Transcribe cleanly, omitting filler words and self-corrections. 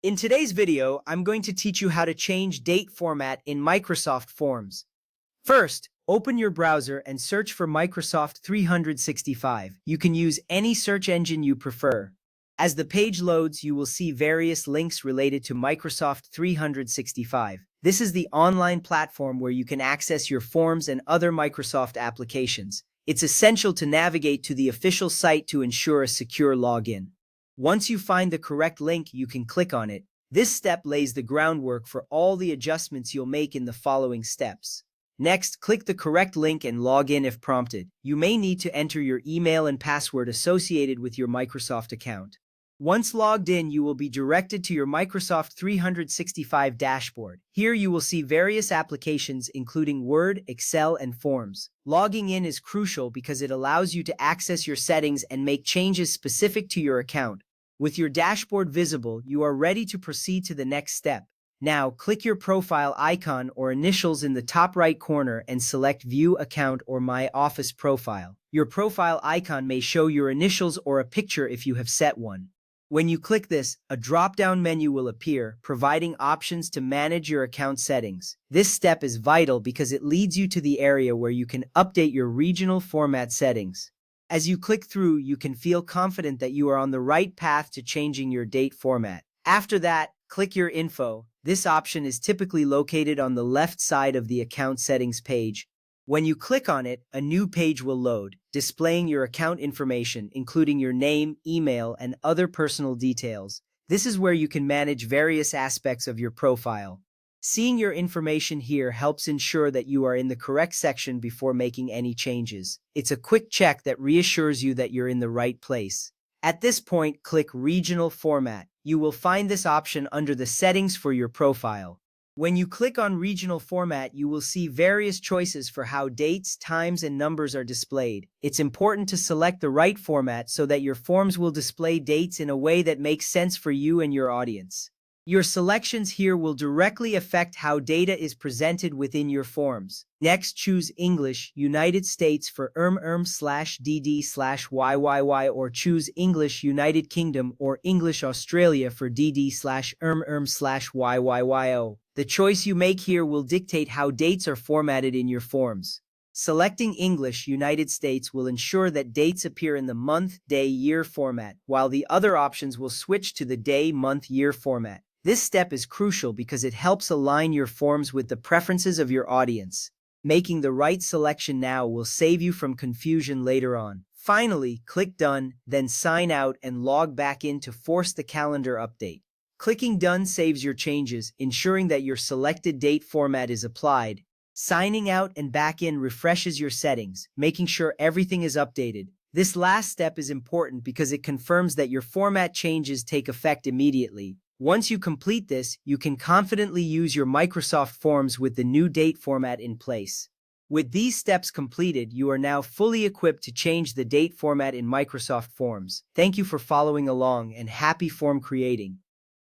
In today's video, I'm going to teach you how to change date format in Microsoft Forms. First, open your browser and search for Microsoft 365. You can use any search engine you prefer. As the page loads, you will see various links related to Microsoft 365. This is the online platform where you can access your forms and other Microsoft applications. It's essential to navigate to the official site to ensure a secure login. Once you find the correct link, you can click on it. This step lays the groundwork for all the adjustments you'll make in the following steps. Next, click the correct link and log in if prompted. You may need to enter your email and password associated with your Microsoft account. Once logged in, you will be directed to your Microsoft 365 dashboard. Here you will see various applications including Word, Excel, and Forms. Logging in is crucial because it allows you to access your settings and make changes specific to your account. With your dashboard visible, you are ready to proceed to the next step. Now, click your profile icon or initials in the top right corner and select View Account or My Office Profile. Your profile icon may show your initials or a picture if you have set one. When you click this, a drop-down menu will appear, providing options to manage your account settings. This step is vital because it leads you to the area where you can update your regional format settings. As you click through, you can feel confident that you are on the right path to changing your date format. After that, click your info. This option is typically located on the left side of the account settings page. When you click on it, a new page will load, displaying your account information, including your name, email, and other personal details. This is where you can manage various aspects of your profile. Seeing your information here helps ensure that you are in the correct section before making any changes. It's a quick check that reassures you that you're in the right place. At this point, click Regional Format. You will find this option under the settings for your profile. When you click on Regional Format, you will see various choices for how dates, times, and numbers are displayed. It's important to select the right format so that your forms will display dates in a way that makes sense for you and your audience. Your selections here will directly affect how data is presented within your forms. Next, choose English, United States for dd/YYY or choose English, United Kingdom or English, Australia for dd/YYYO. The choice you make here will dictate how dates are formatted in your forms. Selecting English, United States will ensure that dates appear in the month, day, year format, while the other options will switch to the day, month, year format. This step is crucial because it helps align your forms with the preferences of your audience. Making the right selection now will save you from confusion later on. Finally, click Done, then sign out and log back in to force the calendar update. Clicking Done saves your changes, ensuring that your selected date format is applied. Signing out and back in refreshes your settings, making sure everything is updated. This last step is important because it confirms that your format changes take effect immediately. Once you complete this, you can confidently use your Microsoft Forms with the new date format in place. With these steps completed, you are now fully equipped to change the date format in Microsoft Forms. Thank you for following along and happy form creating.